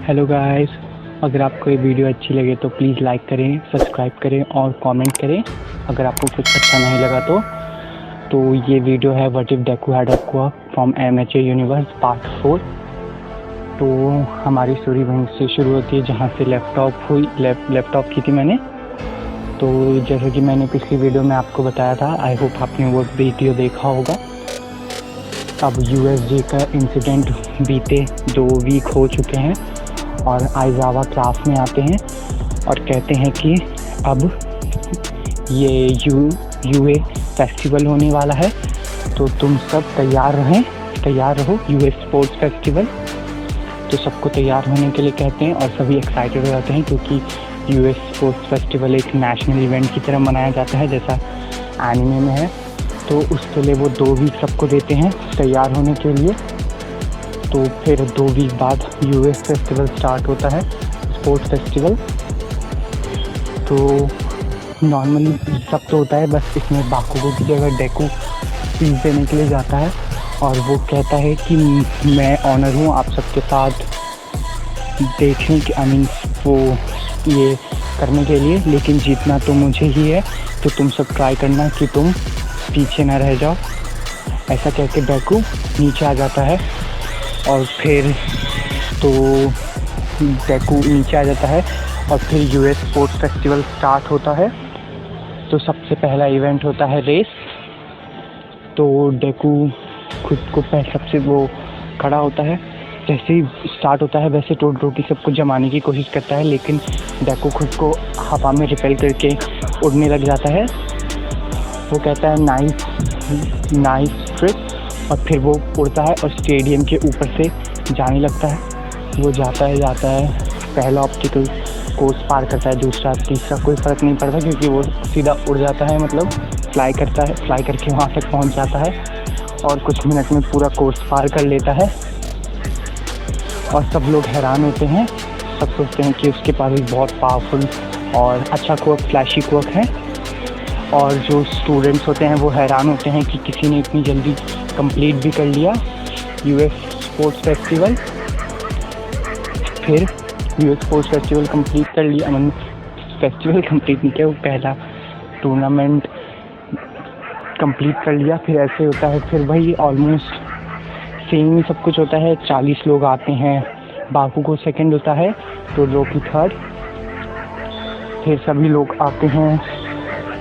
Hello guys, अगर आपको ये वीडियो अच्छी लगे तो प्लीज़ लाइक करें, सब्सक्राइब करें और कमेंट करें। अगर आपको कुछ अच्छा नहीं लगा तो ये वीडियो है what if डेकू had a quirk from MHA universe part 4। तो हमारी स्टोरी वहीं से शुरू होती है जहाँ से लेफ्ट ऑफ की थी मैंने। तो जैसे कि मैंने पिछली वीडियो में आपको बताया था, आई होप आपने वो वीडियो देखा होगा। अब यूएसजे का इंसिडेंट बीते 2 वीक हो चुके हैं और आइज़ावा क्लास में आते हैं और कहते हैं कि अब ये यूए फेस्टिवल होने वाला है, तो तुम सब तैयार रहो यूए स्पोर्ट्स फेस्टिवल। तो सबको तैयार होने के लिए कहते हैं और सभी एक्साइटेड हो जाते हैं क्योंकि यूएस स्पोर्ट्स फेस्टिवल एक नेशनल इवेंट की तरह मनाया जाता है जैसा एनिमे में है। तो उसके लिए वो 2 वीक सबको देते हैं तैयार होने के लिए। तो फिर 2 वीक बाद यूएस फेस्टिवल स्टार्ट होता है, स्पोर्ट्स फेस्टिवल। तो नॉर्मली सब तो होता है, बस इसमें बाकुगो की जगह डेकू स्पीच देने के लिए जाता है और वो कहता है कि मैं ऑनर हूँ आप सबके साथ देखने की वो ये करने के लिए, लेकिन जीतना तो मुझे ही है, तो तुम सब ट्राई करना कि तुम पीछे ना रह जाओ। ऐसा कह के डेकू नीचे आ जाता है और फिर यूएस स्पोर्ट्स फेस्टिवल स्टार्ट होता है। तो सबसे पहला इवेंट होता है रेस। तो डेकू खुद को सबसे वो खड़ा होता है, जैसे ही स्टार्ट होता है वैसे टोडरोकी सबको जमाने की कोशिश करता है, लेकिन डेकू खुद को हवा में रिपेल करके उड़ने लग जाता है। वो कहता है नाइस ट्रिक, और फिर वो उड़ता है और स्टेडियम के ऊपर से जाने लगता है। वो जाता है पहला ऑब्स्टिकल कोर्स पार करता है, दूसरा तीसरा कोई फ़र्क नहीं पड़ता क्योंकि वो सीधा उड़ जाता है, मतलब फ्लाई करके वहाँ तक पहुँच जाता है और कुछ मिनट में पूरा कोर्स पार कर लेता है। और सब लोग हैरान होते हैं, सब सोचते हैं कि उसके पास एक बहुत पावरफुल और अच्छा क्वर्क, फ्लैशी क्वर्क है। और जो स्टूडेंट्स होते हैं वो हैरान होते हैं कि किसी ने इतनी जल्दी कंप्लीट भी कर लिया यूएस स्पोर्ट्स फेस्टिवल। फिर यूएस स्पोर्ट्स फेस्टिवल कंप्लीट कर लिया, फेस्टिवल कंप्लीट नहीं किया, वो पहला टूर्नामेंट कंप्लीट कर लिया। फिर ऐसे होता है, फिर वही ऑलमोस्ट सेम ही सब कुछ होता है। 40 लोग आते हैं, बाकुगो सेकंड होता है, टोडरोकी थर्ड। फिर सभी लोग आते हैं,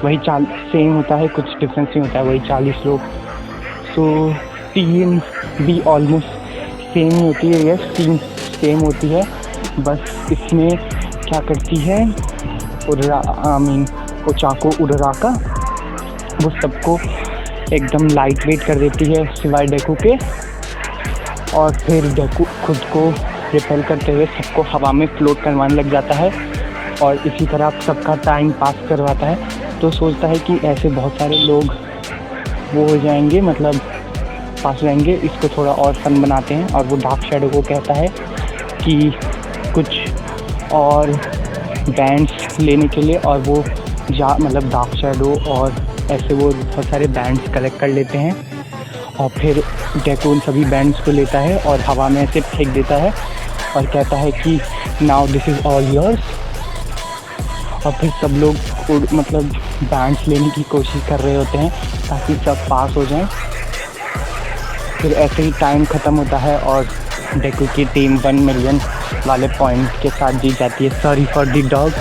वही सेम होता है, कुछ डिफरेंस नहीं होता है, वही 40 लोग। तो टीम भी ऑलमोस्ट सेम ही होती है, यस टीम सेम होती है, बस इसमें क्या करती है ओचाको उराका, वो सबको एकदम लाइट वेट कर देती है सिवाय डेकू के। और फिर डेकू खुद को रिपेल करते हुए सबको हवा में फ्लोट करवाने लग जाता है और इसी तरह सबका टाइम पास करवाता है। तो सोचता है कि ऐसे बहुत सारे लोग वो हो जाएंगे, मतलब पास हो जाएंगे, इसको थोड़ा और फन बनाते हैं। और वो डार्क शैडो को कहता है कि कुछ और बैंड्स लेने के लिए, और वो मतलब डार्क शैडो और ऐसे वो बहुत सारे बैंड्स कलेक्ट कर लेते हैं। और फिर डेकू उन सभी बैंड्स को लेता है और हवा में ऐसे फेंक देता है और कहता है कि now this is all yours. और फिर सब लोग मतलब बैंड्स लेने की कोशिश कर रहे होते हैं ताकि सब पास हो जाएं। फिर ऐसे ही टाइम ख़त्म होता है और डेकू की टीम 1 मिलियन वाले पॉइंट के साथ जीत जाती है। सॉरी फॉर द डॉग,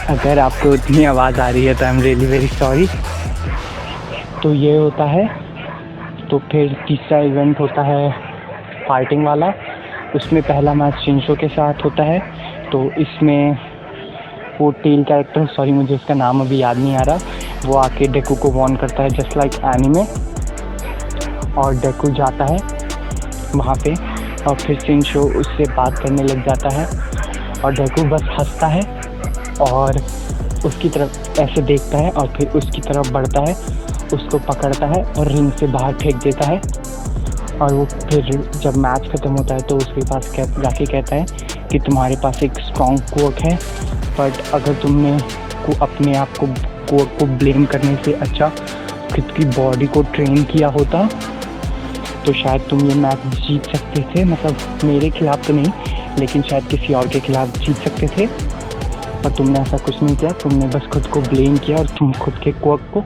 अगर आपको इतनी आवाज़ आ रही है तो I am really very sorry. तो ये होता है। तो फिर तीसरा इवेंट होता है फाइटिंग वाला। उसमें पहला मैच शिंशो के साथ होता है। तो इसमें वो टेल कैरेक्टर, सॉरी मुझे उसका नाम अभी याद नहीं आ रहा, वो आके डेकू को वॉर्न करता है जस्ट लाइक एनीमे। और डेकू जाता है वहाँ पे और फिर शिंशो उससे बात करने लग जाता है और डेकू बस हंसता है और उसकी तरफ ऐसे देखता है और फिर उसकी तरफ बढ़ता है, उसको पकड़ता है और रिंग से बाहर फेंक देता है। और वो फिर जब मैच ख़त्म होता है तो उसके पास जाके कहता है कि तुम्हारे पास एक स्ट्रॉन्ग क्वर्क है, बट अगर तुमने अपने आप को क्वर्क को ब्लेम करने से अच्छा खुद की बॉडी को ट्रेन किया होता तो शायद तुम ये मैच जीत सकते थे, मतलब मेरे खिलाफ तो नहीं लेकिन शायद किसी और के खिलाफ जीत सकते थे, पर तुमने ऐसा कुछ नहीं किया। तुमने बस खुद को ब्लेम किया और तुम खुद के क्वर्क को।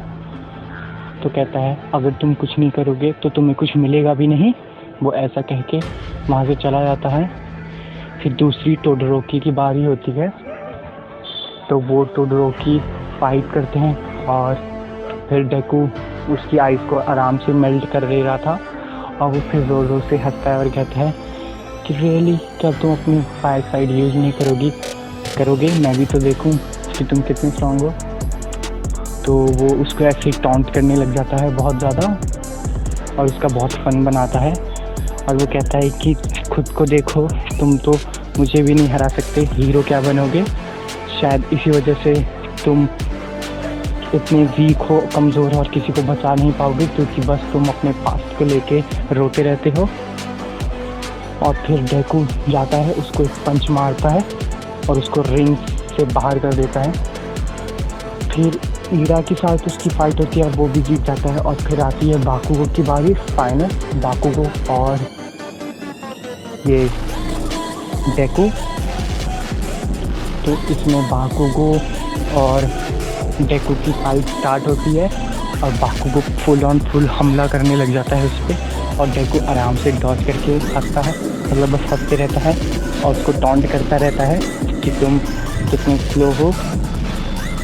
तो कहता है अगर तुम कुछ नहीं करोगे तो तुम्हें कुछ मिलेगा भी नहीं। वो ऐसा कह के वहाँ से चला जाता है। फिर दूसरी टोडोरोकी की बारी होती है, तो वो टोडोरोकी फाइट करते हैं और फिर डेकू उसकी आइज़ को आराम से मेल्ट कर दे रहा था और वो फिर ज़ोर ज़ोर से हंसता है और कहता है कि रियली क्या तुम अपनी फायर साइड यूज़ नहीं करोगे, मैं भी तो देखूं कि तुम कितने स्ट्रॉन्ग हो। तो वो उसको ऐसे ही टॉन्ट करने लग जाता है बहुत ज़्यादा और उसका बहुत फन बनाता है और वो कहता है कि खुद को देखो, तुम तो मुझे भी नहीं हरा सकते, हीरो क्या बनोगे, शायद इसी वजह से तुम इतने वीक हो, कमज़ोर हो और किसी को बचा नहीं पाओगे क्योंकि बस तुम अपने पास्ट को लेके रोते रहते हो। और फिर डेकू जाता है, उसको एक पंच मारता है और उसको रिंग से बाहर कर देता है। फिर ईरा के साथ उसकी फाइट होती है और वो भी जीत जाता है। और फिर आती है बाकुगो की बारी, फाइनल बाकुगो और ये डेकू। तो इसमें बाकुगो और डेकू की फाइट स्टार्ट होती है और बाकुगो फुल हमला करने लग जाता है उस पर और डेकू आराम से डॉज करके हंसता है, मतलब बस हंसते रहता है और उसको टॉन्ट करता रहता है कि तुम कितने स्लो हो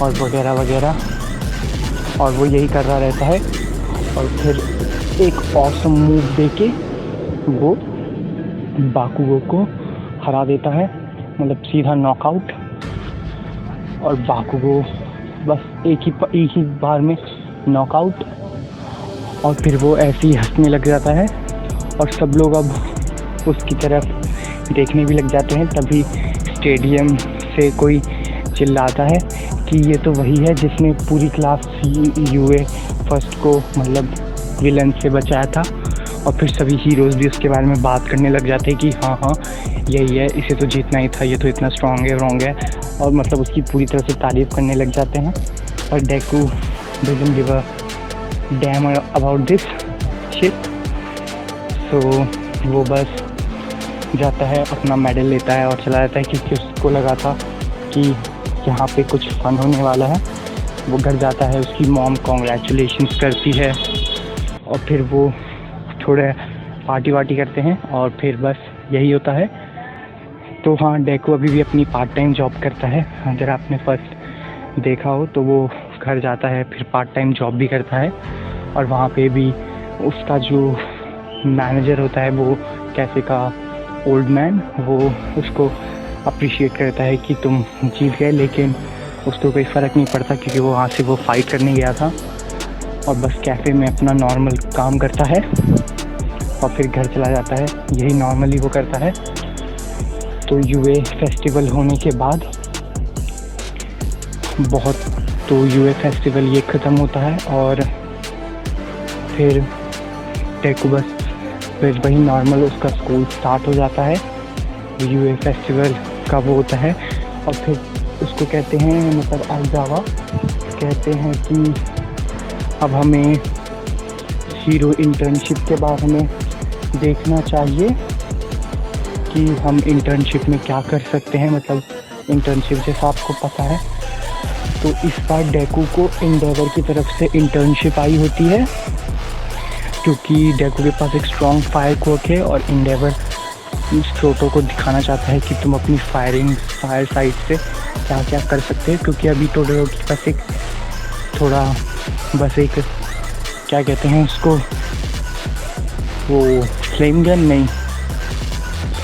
और वगैरह वगैरह, और वो यही कर रहा रहता है। और फिर एक ऑसम मूव देके वो बाकुगो को हरा देता है, मतलब सीधा नॉकआउट। और बाकुगो बस एक ही बार में नॉकआउट। और फिर वो ऐसे ही हंसने लग जाता है और सब लोग अब उसकी तरफ देखने भी लग जाते हैं। तभी स्टेडियम से कोई चिल्लाता है कि ये तो वही है जिसने पूरी क्लास यूए फर्स्ट को मतलब विलन से बचाया था। और फिर सभी हीरोज़ भी उसके बारे में बात करने लग जाते हैं कि हाँ यही है, इसे तो जीतना ही था, ये तो इतना स्ट्रॉन्ग है, रॉन्ग है, और मतलब उसकी पूरी तरह से तारीफ़ करने लग जाते हैं। और Deku doesn't give a damn about this shit, so वो बस जाता है, अपना मेडल लेता है और चला जाता है क्योंकि उसको लगा था कि यहाँ पे कुछ फन होने वाला है। वो घर जाता है, उसकी मॉम कॉन्ग्रेचुलेशंस करती है और फिर वो थोड़े पार्टी वार्टी करते हैं और फिर बस यही होता है। तो हाँ, डेकू अभी भी अपनी पार्ट टाइम जॉब करता है। अगर आपने फर्स्ट देखा हो तो वो घर जाता है, फिर पार्ट टाइम जॉब भी करता है और वहाँ पे भी उसका जो मैनेजर होता है वो कैफे का ओल्ड मैन, वो उसको अप्रिशिएट करता है कि तुम जीत गए, लेकिन उसको कोई फ़र्क नहीं पड़ता क्योंकि वो वहाँ से वो फ़ाइट करने गया था और बस कैफ़े में अपना नॉर्मल काम करता है और फिर घर चला जाता है। यही नॉर्मली वो करता है। तो यूए फेस्टिवल होने के बाद यूए फेस्टिवल ये ख़त्म होता है और फिर डेकू बस फिर वही नॉर्मल उसका स्कूल स्टार्ट हो जाता है। यूए फेस्टिवल का वो होता है और फिर उसको कहते हैं, मतलब आइजावा कहते हैं कि अब हमें हीरो इंटर्नशिप के बारे में देखना चाहिए कि हम इंटर्नशिप में क्या कर सकते हैं, मतलब इंटर्नशिप जैसा आपको पता है। तो इस बार डेकू को एंडेवर की तरफ से इंटर्नशिप आई होती है क्योंकि डेकू के पास एक स्ट्रॉन्ग फायर क्वर्क है और एंडेवर स्क्रोटो को दिखाना चाहता है कि तुम अपनी फायर साइड से क्या क्या कर सकते हैं, क्योंकि अभी टोडोरोकी के पास एक थोड़ा बस एक क्या कहते हैं उसको, वो फ्लेम गन नहीं,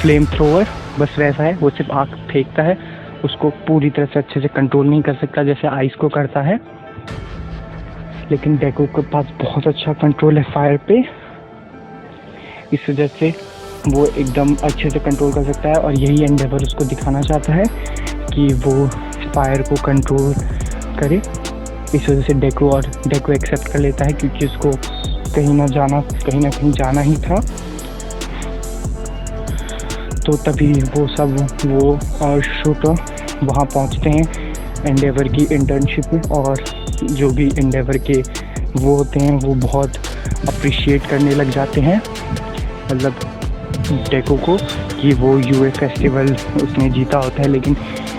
फ्लेम थ्रोवर, बस वैसा है। वो सिर्फ आग फेंकता है, उसको पूरी तरह से अच्छे से कंट्रोल नहीं कर सकता जैसे आइस को करता है, लेकिन डेकू के पास बहुत अच्छा कंट्रोल है फायर पे। इस वजह से वो एकदम अच्छे से कंट्रोल कर सकता है और यही एंडेवर उसको दिखाना चाहता है कि वो फायर को कंट्रोल करे। इस वजह से डेकू एक्सेप्ट कर लेता है क्योंकि उसको कहीं ना कहीं जाना ही था। तो तभी वो और शूटर वहाँ पहुँचते हैं एंडेवर की इंटर्नशिप में, और जो भी एंडेवर के वो होते हैं वो बहुत अप्रिशिएट करने लग जाते हैं, मतलब डेको को, कि वो यूए फेस्टिवल उसने जीता होता है। लेकिन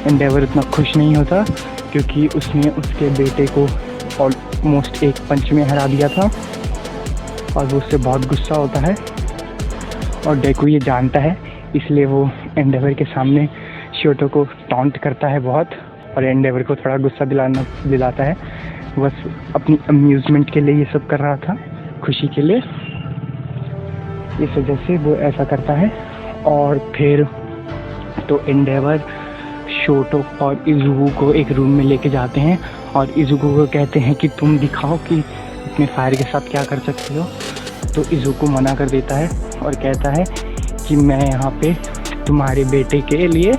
एंडेवर उतना खुश नहीं होता क्योंकि उसने उसके बेटे को ऑलमोस्ट एक पंच में हरा दिया था और वो उससे बहुत गुस्सा होता है और डेको ये जानता है, इसलिए वो एंडेवर के सामने शोटो को टॉन्ट करता है बहुत, और एंडेवर को थोड़ा गुस्सा दिलाता है। बस अपनी अम्यूज़मेंट के लिए ये सब कर रहा था, खुशी के लिए, इस वजह से वो ऐसा करता है। और फिर तो एंडेवर शोटो और इज़ुगु को एक रूम में लेके जाते हैं और इज़ुगु को कहते हैं कि तुम दिखाओ कि अपने फायर के साथ क्या कर सकते हो। तो इज़ुगु मना कर देता है और कहता है कि मैं यहाँ पे तुम्हारे बेटे के लिए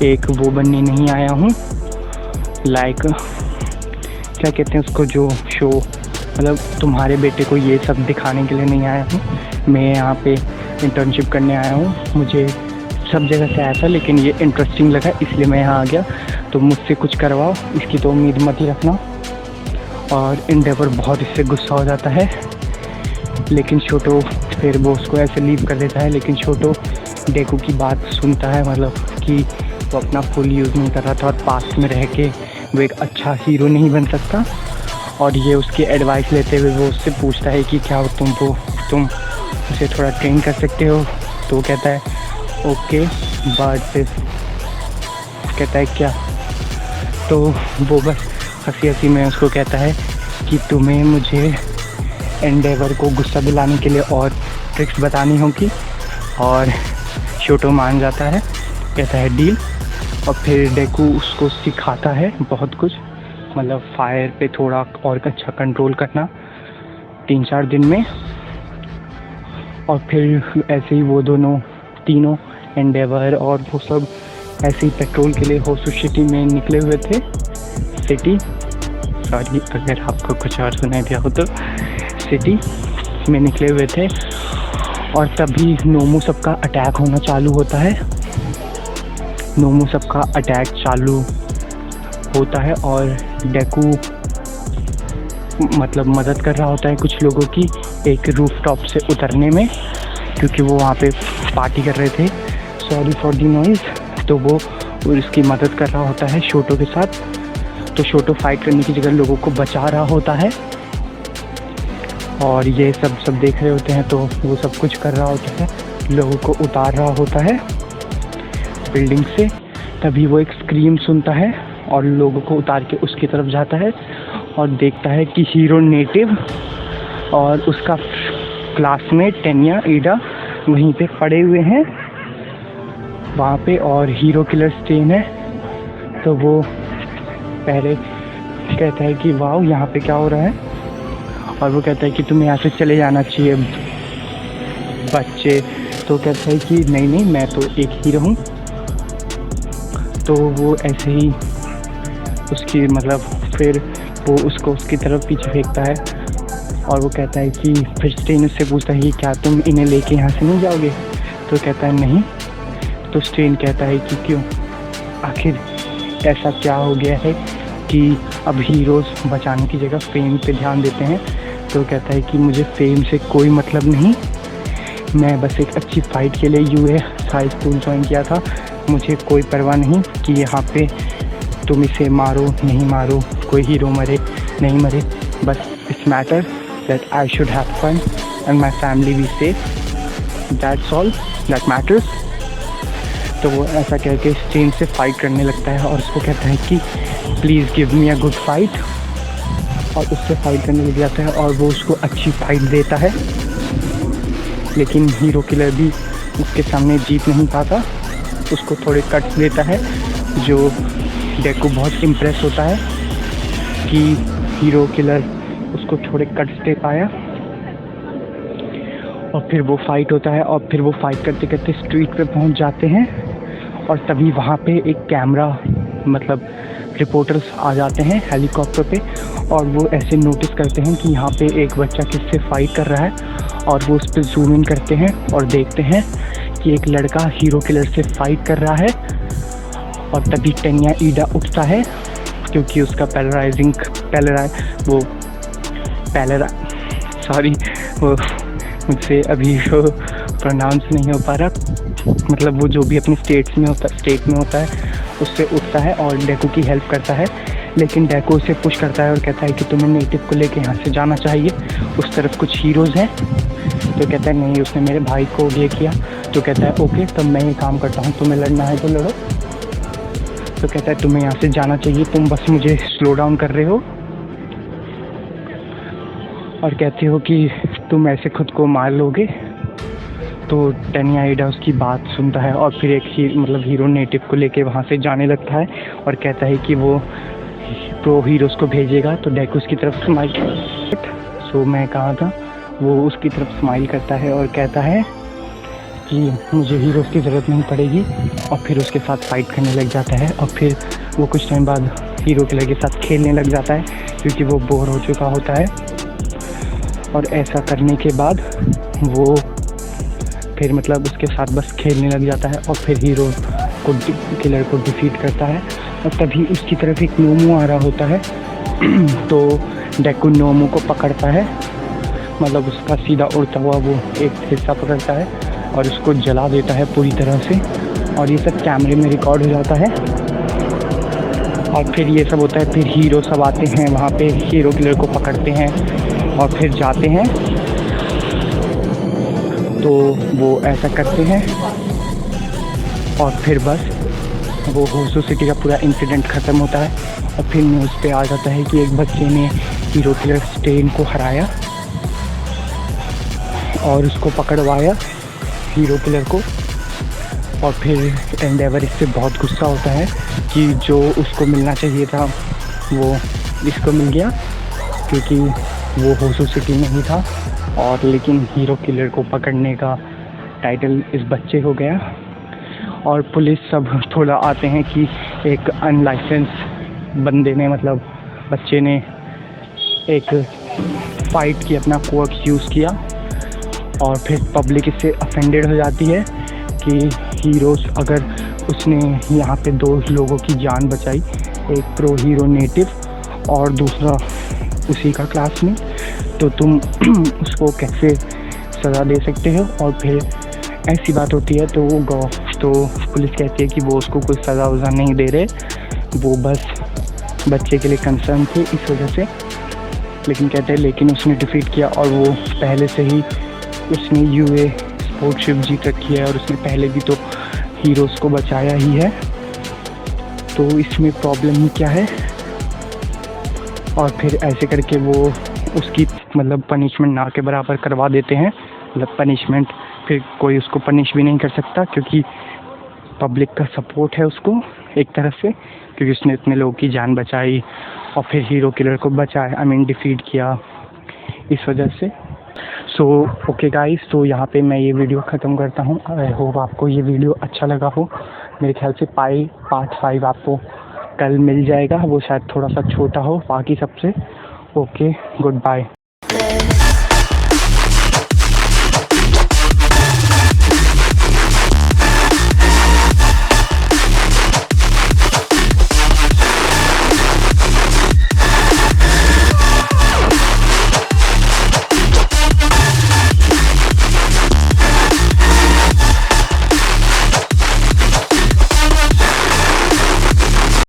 एक वो बनने नहीं आया हूँ, लाइक क्या कहते हैं उसको, जो शो, मतलब तुम्हारे बेटे को ये सब दिखाने के लिए नहीं आया हूँ, मैं यहाँ पे इंटर्नशिप करने आया हूँ। मुझे सब जगह से आया था लेकिन ये इंटरेस्टिंग लगा इसलिए मैं यहाँ आ गया, तो मुझसे कुछ करवाओ, इसकी तो उम्मीद मत ही रखना। और एंडेवर बहुत इससे गुस्सा हो जाता है, लेकिन शोटो फिर वो उसको ऐसे लीव कर देता है। लेकिन शोटो डेको की बात सुनता है, मतलब कि वो अपना फुल यूज़ नहीं कर रहा था और पास्ट में रह के वो एक अच्छा हीरो नहीं बन सकता। और ये उसकी एडवाइस लेते हुए वो उससे पूछता है कि क्या तुम उसे थोड़ा ट्रेन कर सकते हो। तो वो कहता है ओके, बट कहता है क्या, तो वो बस हंसी हंसी में उसको कहता है कि तुम्हें मुझे एंडेवर को गुस्सा दिलाने के लिए और ट्रिक्स बतानी होगी। और शोटो मान जाता है, कहता है डील। और फिर डेकू उसको सिखाता है बहुत कुछ, मतलब फायर पे थोड़ा और अच्छा कंट्रोल करना 3-4 दिन में। और फिर ऐसे ही वो तीनों एंडेवर और वो सब ऐसे ही पेट्रोल के लिए होसू सिटी में निकले हुए थे। सॉरी अगर आपको कुछ और सुनाई दिया हो तो, सिटी में निकले हुए थे। और तभी नोमू सबका अटैक होना चालू होता है। नोमू सबका अटैक चालू होता है और डेकू मतलब मदद कर रहा होता है कुछ लोगों की एक रूफटॉप से उतरने में, क्योंकि वो वहाँ पे पार्टी कर रहे थे। Sorry for the noise. तो वो उसकी मदद कर रहा होता है शोटो के साथ। तो शोटो फाइट करने की जगह लोगों को बचा रहा होता है और ये सब देख रहे होते हैं। तो वो सब कुछ कर रहा होता है, लोगों को उतार रहा होता है बिल्डिंग से। तभी वो एक स्क्रीम सुनता है और लोगों को उतार के उसकी तरफ जाता है और देखता है कि हीरो नेटिव और उसका क्लासमेट टेनिया ईडा वहीं पे पड़े हुए हैं वहाँ पे, और हीरो किलर स्टेन है। तो वो पहले कहता है कि वाह यहाँ पे क्या हो रहा है, और वो कहता है कि तुम्हें यहाँ से चले जाना चाहिए बच्चे। तो कहता है कि नहीं मैं तो एक ही रहूँ। तो वो ऐसे ही उसकी मतलब फिर वो उसको उसकी तरफ पीछे फेंकता है और वो कहता है कि फिर स्टेन उससे पूछता है कि क्या तुम इन्हें लेके यहाँ से नहीं जाओगे। तो कहता है नहीं। तो स्टेन कहता है कि क्यों, आखिर ऐसा क्या हो गया है कि अब हीरोज़ बचाने की जगह फेम पे ध्यान देते हैं। तो कहता है कि मुझे फेम से कोई मतलब नहीं, मैं बस एक अच्छी फ़ाइट के लिए यूएस हाई स्कूल ज्वाइन किया था। मुझे कोई परवाह नहीं कि यहाँ पे तुम इसे मारो नहीं मारो, कोई हीरो मरे नहीं मरे, बस it's matter that I should have fun and my family be safe, that's all that matters. तो वो ऐसा कह के स्टेन से फाइट करने लगता है और उसको कहता है कि please give me a good fight, और उससे फाइट करने लग जाता है और वो उसको अच्छी फाइट देता है। लेकिन हीरो किलर भी उसके सामने जीत नहीं पाता, उसको थोड़े कट्स देता है, जो डेको बहुत इम्प्रेस होता है कि हीरो किलर उसको थोड़े कट्स दे पाया। और फिर वो फाइट होता है और फिर वो फाइट करते करते स्ट्रीट पे पहुंच जाते हैं और तभी वहाँ पे एक कैमरा मतलब रिपोर्टर्स आ जाते हैं हेलीकॉप्टर पे, और वो ऐसे नोटिस करते हैं कि यहाँ पे एक बच्चा किससे फाइट कर रहा है, और वो उस पर जूम इन करते हैं और देखते हैं कि एक लड़का हीरो किलर से फाइट कर रहा है। और तभी टेनिया ईडा उठता है क्योंकि उसका सॉरी, वो मुझसे अभी वो प्रोनाउंस नहीं हो पा रहा। मतलब वो जो भी अपने स्टेट में होता है उससे उठता है और डेकू की हेल्प करता है, लेकिन डेकू उसे पुश करता है और कहता है कि तुम्हें नेटिव को लेके यहाँ से जाना चाहिए, उस तरफ कुछ हीरोज़ हैं। तो कहता है नहीं, उसने मेरे भाई को ये किया। तो कहता है ओके, तब मैं ये काम करता हूँ, तुम्हें लड़ना है तो लड़ो। तो कहता है तुम्हें यहाँ से जाना चाहिए, तुम बस मुझे स्लो डाउन कर रहे हो और कहते हो कि तुम ऐसे खुद को मार लोगे। तो टेनिया आइडा उसकी बात सुनता है और फिर एक हीरो नेटिव को लेके वहाँ से जाने लगता है और कहता है कि वो प्रो हीरोज़ को भेजेगा। तो डेकू उसकी तरफ स्माइल, सो मैं कहा था, वो उसकी तरफ स्माइल करता है और कहता है कि मुझे हीरोज़ की ज़रूरत नहीं पड़ेगी, और फिर उसके साथ फाइट करने लग जाता है। और फिर वो कुछ टाइम बाद हीरो किलर के साथ खेलने लग जाता है क्योंकि वो बोर हो चुका होता है। और ऐसा करने के बाद वो फिर उसके साथ बस खेलने लग जाता है और फिर हीरो को किलर को डिफीट करता है। और तभी उसकी तरफ एक नोमू आ रहा होता है। तो डेकू नोमू को पकड़ता है, उसका सीधा उड़ता हुआ वो एक हिस्सा पकड़ता है और उसको जला देता है पूरी तरह से। और ये सब कैमरे में रिकॉर्ड हो जाता है। और फिर ये सब होता है, फिर हीरो सब आते हैं वहाँ पे, हीरो किलर को पकड़ते हैं और फिर जाते हैं। तो वो ऐसा करते हैं और फिर बस वो होसो सिटी का पूरा इंसिडेंट ख़त्म होता है। और फिर न्यूज़ पे आ जाता है कि एक बच्चे ने हीरो किलर स्टेन को हराया और उसको पकड़वाया, हीरो किलर को। और फिर एंडेवर इससे बहुत गुस्सा होता है कि जो उसको मिलना चाहिए था वो इसको मिल गया, क्योंकि वो होसो सिटी में ही था, और लेकिन हीरो किलर को पकड़ने का टाइटल इस बच्चे को गया। और पुलिस सब थोड़ा आते हैं कि एक अनलाइसेंस बंदे ने बच्चे ने एक फ़ाइट की, अपना कोर्स यूज़ किया। और फिर पब्लिक इससे अफेंडेड हो जाती है कि हीरोज़, अगर उसने यहाँ पे 2 लोगों की जान बचाई, एक प्रो हीरो नेटिव और दूसरा उसी का क्लास में, तो तुम उसको कैसे सज़ा दे सकते हो। और फिर ऐसी बात होती है तो पुलिस कहती है कि वो उसको कोई सज़ा वज़ा नहीं दे रहे, वो बस बच्चे के लिए कंसर्न थे इस वजह से। लेकिन कहते हैं लेकिन उसने डिफीट किया और वो पहले से ही उसने यूए स्पोर्टशिप जीत रखी है और उसने पहले भी तो हीरोज़ को बचाया ही है, तो इसमें प्रॉब्लम ही क्या है। और फिर ऐसे करके वो उसकी पनिशमेंट ना के बराबर करवा देते हैं। पनिशमेंट फिर कोई उसको पनिश भी नहीं कर सकता क्योंकि पब्लिक का सपोर्ट है उसको एक तरफ से, क्योंकि उसने इतने लोगों की जान बचाई और फिर हीरो किलर को बचाया, डिफीट किया, इस वजह से। सो ओके गाइस, तो यहाँ पे मैं ये वीडियो ख़त्म करता हूँ। आई होप आपको ये वीडियो अच्छा लगा हो। मेरे ख्याल से पार्ट 5 आपको कल मिल जाएगा, वो शायद थोड़ा सा छोटा हो बाकी सबसे। Okay, good bye.